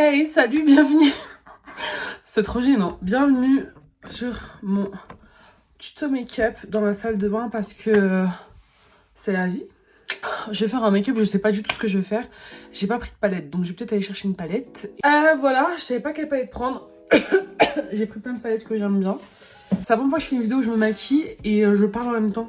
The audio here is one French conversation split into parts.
Hey, salut, bienvenue. C'est trop gênant. Bienvenue sur mon tuto make-up dans ma salle de bain parce que c'est la vie. Je vais faire un make-up, je sais pas du tout ce que je vais faire. J'ai pas pris de palette, donc je vais peut-être aller chercher une palette. Voilà, je savais pas quelle palette prendre. J'ai pris plein de palettes que j'aime bien. C'est la première fois que je fais une vidéo où je me maquille et je parle en même temps.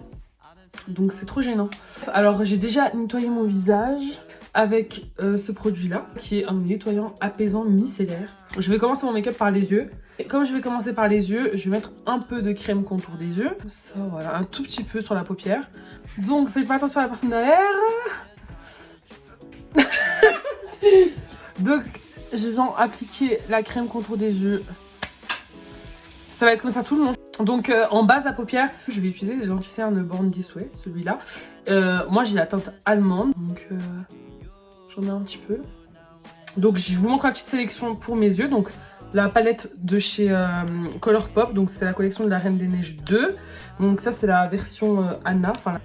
Donc c'est trop gênant. Alors j'ai déjà nettoyé mon visage avec ce produit là qui est un nettoyant apaisant micellaire. Je vais commencer mon make-up par les yeux. Et comme je vais commencer par les yeux, je vais mettre un peu de crème contour des yeux. Ça voilà, un tout petit peu sur la paupière. Donc faites pas attention à la personne derrière. Donc je viens appliquer la crème contour des yeux. Ça va être comme ça tout le long. Donc en base à paupières, je vais utiliser les anti-cernes Born This Way, celui-là. Moi j'ai la teinte allemande, donc j'en ai un petit peu. Donc je vous montre la petite sélection pour mes yeux. Donc la palette de chez Colourpop, donc c'est la collection de la Reine des Neiges 2. Donc ça c'est la version Anna, enfin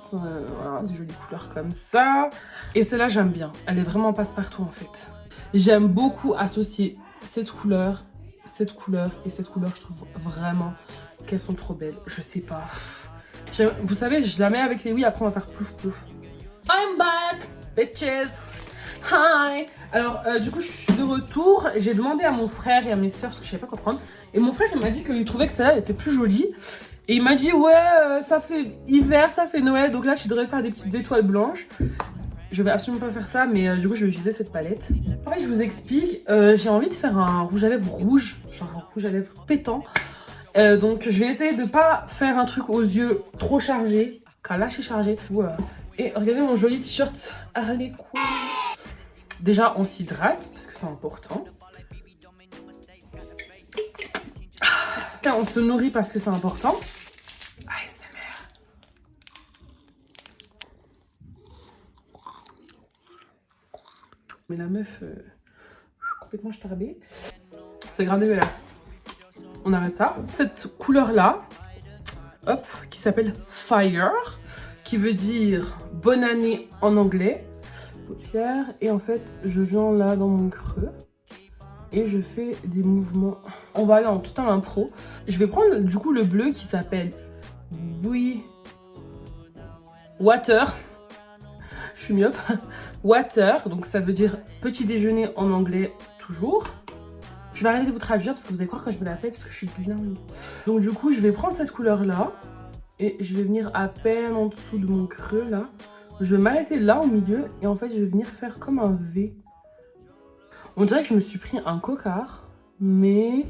voilà, des jolies couleurs comme ça. Et celle-là j'aime bien, elle est vraiment passe-partout en fait. J'aime beaucoup associer cette couleur et cette couleur, je trouve vraiment qu'elles sont trop belles. Je sais pas. Vous savez, je la mets avec les oui, après on va faire plouf plouf. I'm back, bitches. Hi. Alors, du coup, je suis de retour. J'ai demandé à mon frère et à mes soeurs parce que je savais pas quoi prendre. Et mon frère, il m'a dit qu'il trouvait que celle-là était plus jolie. Et il m'a dit, ouais, ça fait hiver, ça fait Noël. Donc là, tu devrais faire des petites étoiles blanches. Je vais absolument pas faire ça, mais du coup je vais utiliser cette palette. En fait je vous explique, j'ai envie de faire un rouge à lèvres rouge, genre un rouge à lèvres pétant. Donc je vais essayer de pas faire un truc aux yeux trop chargé, car là je suis chargée. Et regardez mon joli t-shirt Harley Quinn. Déjà on s'hydrate, parce que c'est important. On se nourrit parce que c'est important. Mais la meuf, complètement starbée. C'est grave dégueulasse. On arrête ça. Cette couleur-là, hop, qui s'appelle Fire, qui veut dire bonne année en anglais. Paupières. Et en fait, je viens là dans mon creux. Et je fais des mouvements. On va aller en total impro. Je vais prendre du coup le bleu qui s'appelle Water. Je suis myope. Water, donc ça veut dire petit déjeuner en anglais toujours. Je vais arrêter de vous traduire parce que vous allez croire que je me la paie parce que je suis bilingue. Donc du coup, je vais prendre cette couleur là et je vais venir à peine en dessous de mon creux là. Je vais m'arrêter là au milieu et en fait, je vais venir faire comme un V. On dirait que je me suis pris un cocard, mais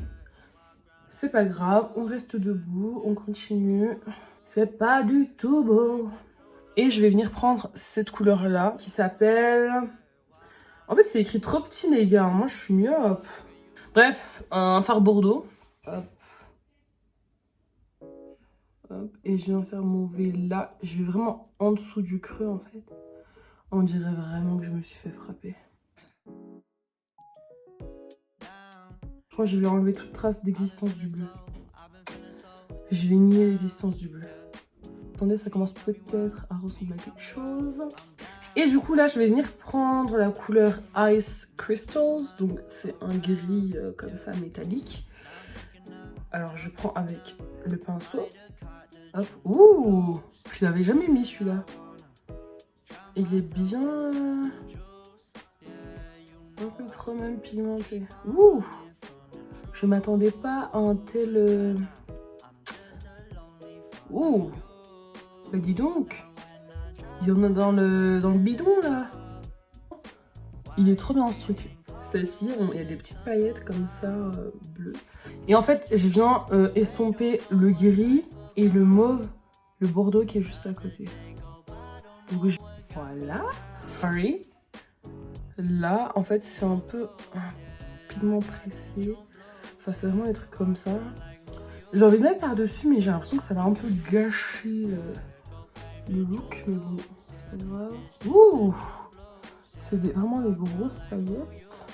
c'est pas grave. On reste debout, on continue. C'est pas du tout beau. Et je vais venir prendre cette couleur-là qui s'appelle... En fait, c'est écrit trop petit, les gars. Moi, je suis myope. Bref, un fard bordeaux. Hop. Hop. Et je viens faire mon V là. Je vais vraiment en dessous du creux, en fait. On dirait vraiment que je me suis fait frapper. Je crois que je vais enlever toute trace d'existence du bleu. Je vais nier l'existence du bleu. Attendez, ça commence peut-être à ressembler à quelque chose. Et du coup, là, je vais venir prendre la couleur Ice Crystals. Donc, c'est un gris comme ça, métallique. Alors, je prends avec le pinceau. Hop. Ouh! Je l'avais jamais mis, celui-là. Il est bien... un peu trop même pigmenté. Ouh! Je m'attendais pas à un tel... Ouh! Bah dis donc, il y en a dans le bidon là. Il est trop bien ce truc. Celle-ci, il y a des petites paillettes comme ça, bleues. Et en fait, je viens estomper le gris et le mauve, le bordeaux qui est juste à côté. Donc voilà. Sorry. Là, en fait, c'est un peu un pigment pressé. Enfin, c'est vraiment des trucs comme ça. J'ai envie de mettre par-dessus, mais j'ai l'impression que ça va un peu gâcher... le look, mais bon, c'est pas grave. Ouh! C'est vraiment des grosses paillettes.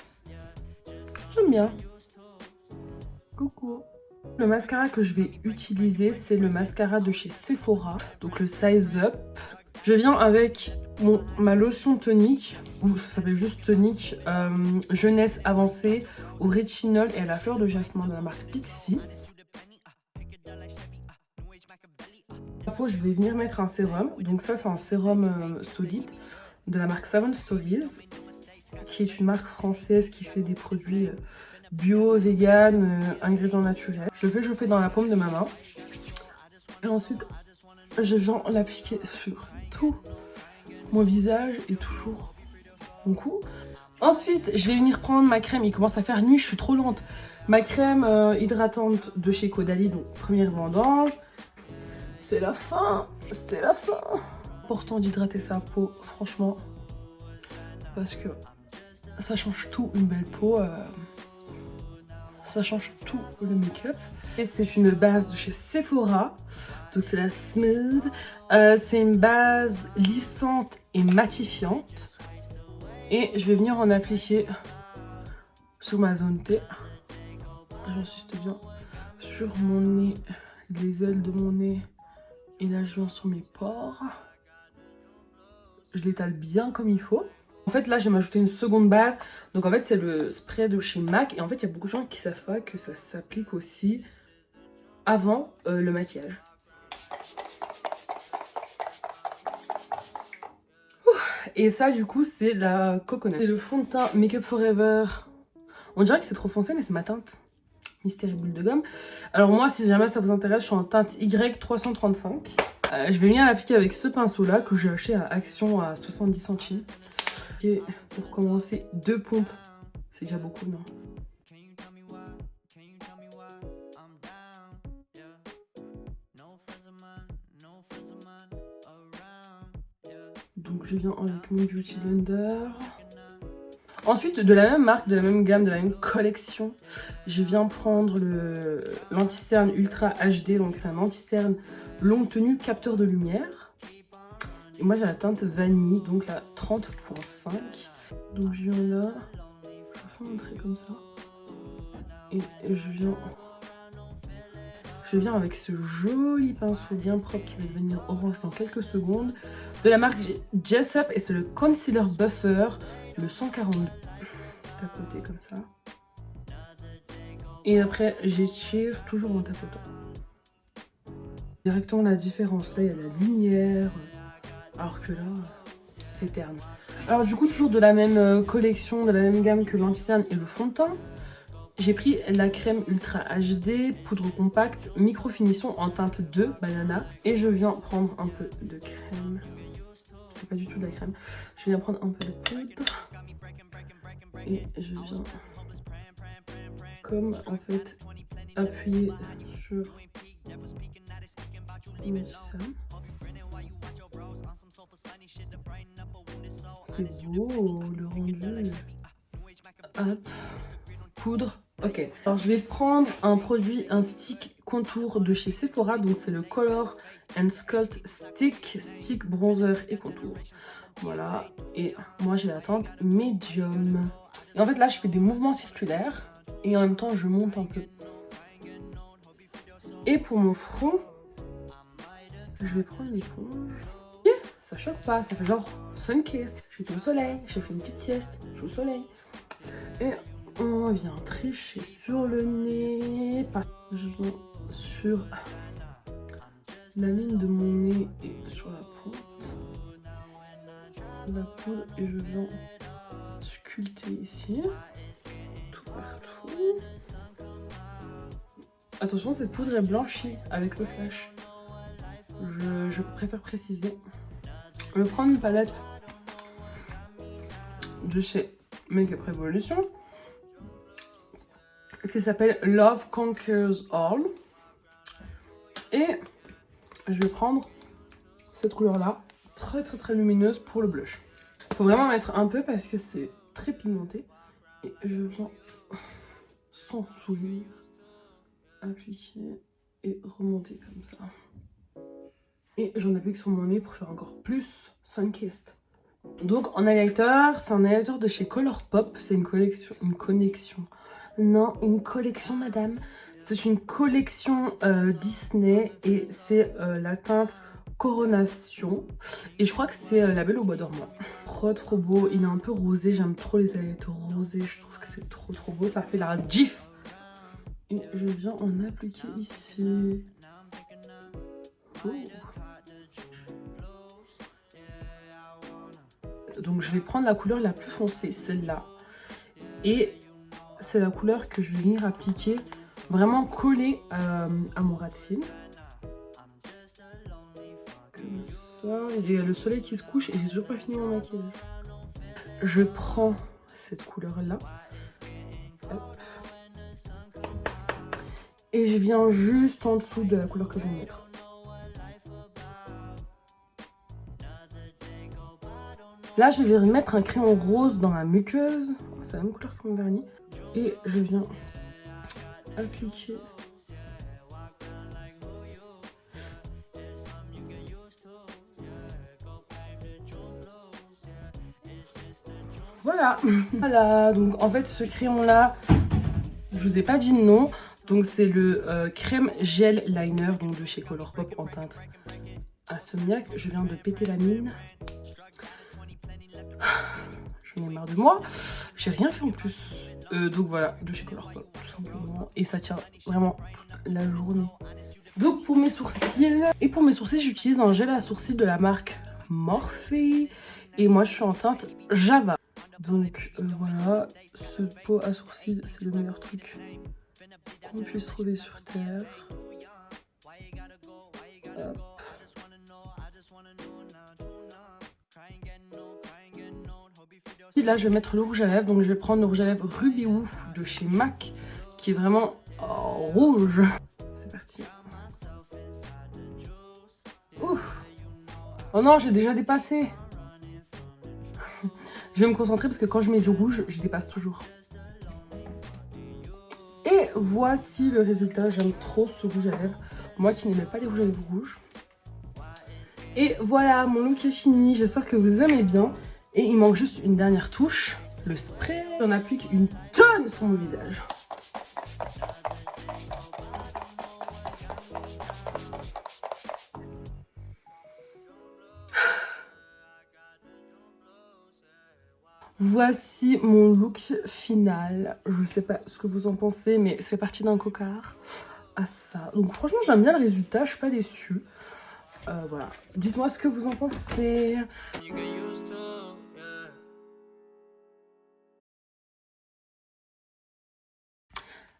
J'aime bien. Coucou. Le mascara que je vais utiliser, c'est le mascara de chez Sephora. Donc le Size Up. Je viens avec ma lotion tonique, ou ça s'appelle juste tonique, jeunesse avancée au rétinol et à la fleur de jasmin de la marque Pixi. La peau, je vais venir mettre un sérum. Donc ça, c'est un sérum solide de la marque Savon Stories, qui est une marque française qui fait des produits bio, vegan, ingrédients naturels. Je le fais chauffer dans la paume de ma main. Et ensuite, je viens l'appliquer sur tout mon visage et toujours mon cou. Ensuite, je vais venir prendre ma crème. Il commence à faire nuit, je suis trop lente. Ma crème hydratante de chez Caudalie, donc première vendange. C'est la fin, c'est la fin. Important d'hydrater sa peau, franchement, parce que ça change tout, une belle peau. Ça change tout le make-up. Et c'est une base de chez Sephora. Donc c'est la Smooth. C'est une base lissante et matifiante. Et je vais venir en appliquer sur ma zone T. J'insiste bien sur mon nez, les ailes de mon nez. Et là je viens sur mes pores. Je l'étale bien comme il faut. En fait là je vais m'ajouter une seconde base. Donc en fait c'est le spray de chez MAC. Et en fait il y a beaucoup de gens qui savent pas que ça s'applique aussi avant le maquillage. Et ça du coup c'est la Coconut. C'est le fond de teint Make Up Forever. On dirait que c'est trop foncé mais c'est ma teinte. Mystery boule de gomme. Alors moi si jamais ça vous intéresse je suis en teinte Y335. Je vais venir l'appliquer avec ce pinceau là que j'ai acheté à Action à 70 centimes. Et pour commencer 2 pompes. C'est déjà beaucoup non? Donc je viens avec mon Beauty Blender. Ensuite, de la même marque, de la même gamme, de la même collection, je viens prendre l'anti-cerne Ultra HD. Donc c'est un anti-cerne longue tenue capteur de lumière. Et moi j'ai la teinte vanille, donc la 30.5. Donc je viens là, je fais un trait comme ça. Et je viens avec ce joli pinceau bien propre qui va devenir orange dans quelques secondes. De la marque Jessup et c'est le Concealer Buffer, le 142. Tapoter comme ça. Et après j'étire toujours en tapotant. Directement la différence, là il y a la lumière, alors que là c'est terne. Alors du coup toujours de la même collection, de la même gamme que l'anti-cerne et le fond de teint. J'ai pris la crème Ultra HD, poudre compacte, micro finition en teinte 2, banana. Et je viens prendre un peu de crème. C'est pas du tout de la crème. Je viens prendre un peu de poudre. Et je viens, comme en fait, appuyer sur ça. C'est beau le rendu. Hop, poudre. Ok, alors je vais prendre un produit, un stick contour de chez Sephora, donc c'est le Color and Sculpt stick bronzer et contour. Voilà, et moi j'ai la teinte médium. Et en fait là je fais des mouvements circulaires et en même temps je monte un peu. Et pour mon front, je vais prendre l'éponge. Et ça choque pas, ça fait genre sun-kissed. J'étais au soleil, j'ai fait une petite sieste, je suis au soleil. Et on vient tricher sur le nez. Je viens sur la ligne de mon nez et sur la pointe. La poudre et je viens sculpter ici. Tout partout. Attention, cette poudre est blanchie avec le flash. Je préfère préciser. Je vais prendre une palette de chez Make Up Revolution qui s'appelle Love Conquers All. Et je vais prendre cette couleur là, très lumineuse pour le blush. Faut vraiment mettre un peu parce que c'est très pigmenté. Et je viens sans sourire appliquer et remonter comme ça. Et j'en applique sur mon nez pour faire encore plus sun-kissed. Donc en highlighter, c'est un highlighter de chez Colourpop. C'est une collection. Non, une collection madame. C'est une collection Disney et c'est la teinte Coronation. Et je crois que c'est La Belle au Bois dormant. Trop beau. Il est un peu rosé. J'aime trop les ailettes rosées. Je trouve que c'est trop beau. Ça fait la gif. Et je viens en appliquer ici. Oh. Donc je vais prendre la couleur la plus foncée, celle-là. Et c'est la couleur que je vais venir appliquer, vraiment coller à mon ras de cils. Comme ça. Il y a le soleil qui se couche et j'ai toujours pas fini mon maquillage. Je prends cette couleur-là. Et je viens juste en dessous de la couleur que je vais mettre. Là, je vais mettre un crayon rose dans ma muqueuse. C'est la même couleur que mon vernis. Et je viens appliquer. Voilà. Voilà. Donc, en fait, ce crayon-là, je vous ai pas dit le nom. Donc, c'est le crème gel liner donc de chez Colourpop en teinte Insomniaque. Je viens de péter la mine. J'en ai marre de moi. J'ai rien fait en plus. Donc voilà, de chez Colourpop, tout simplement. Et ça tient vraiment toute la journée. Donc pour mes sourcils, j'utilise un gel à sourcils de la marque Morphe. Et moi, je suis en teinte Java. Donc voilà, ce pot à sourcils, c'est le meilleur truc qu'on puisse trouver sur Terre. Hop. Là, je vais mettre le rouge à lèvres. Donc, je vais prendre le rouge à lèvres Ruby Woo de chez MAC, qui est vraiment rouge. C'est parti. Ouf. Oh non, j'ai déjà dépassé. Je vais me concentrer parce que quand je mets du rouge, je dépasse toujours. Et voici le résultat. J'aime trop ce rouge à lèvres. Moi qui n'aimais pas les rouges à lèvres rouges. Et voilà, mon look est fini. J'espère que vous aimez bien. Et il manque juste une dernière touche, le spray. J'en applique une tonne sur mon visage. Voici mon look final. Je ne sais pas ce que vous en pensez, mais c'est parti d'un cocard à ça. Donc franchement, j'aime bien le résultat, je suis pas déçue. Voilà. Dites-moi ce que vous en pensez.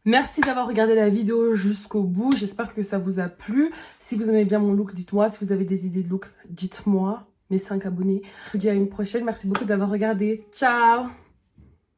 Merci d'avoir regardé la vidéo jusqu'au bout. J'espère que ça vous a plu. Si vous aimez bien mon look, dites-moi. Si vous avez des idées de look, dites-moi. Mes 5 abonnés. Je vous dis à une prochaine. Merci beaucoup d'avoir regardé. Ciao!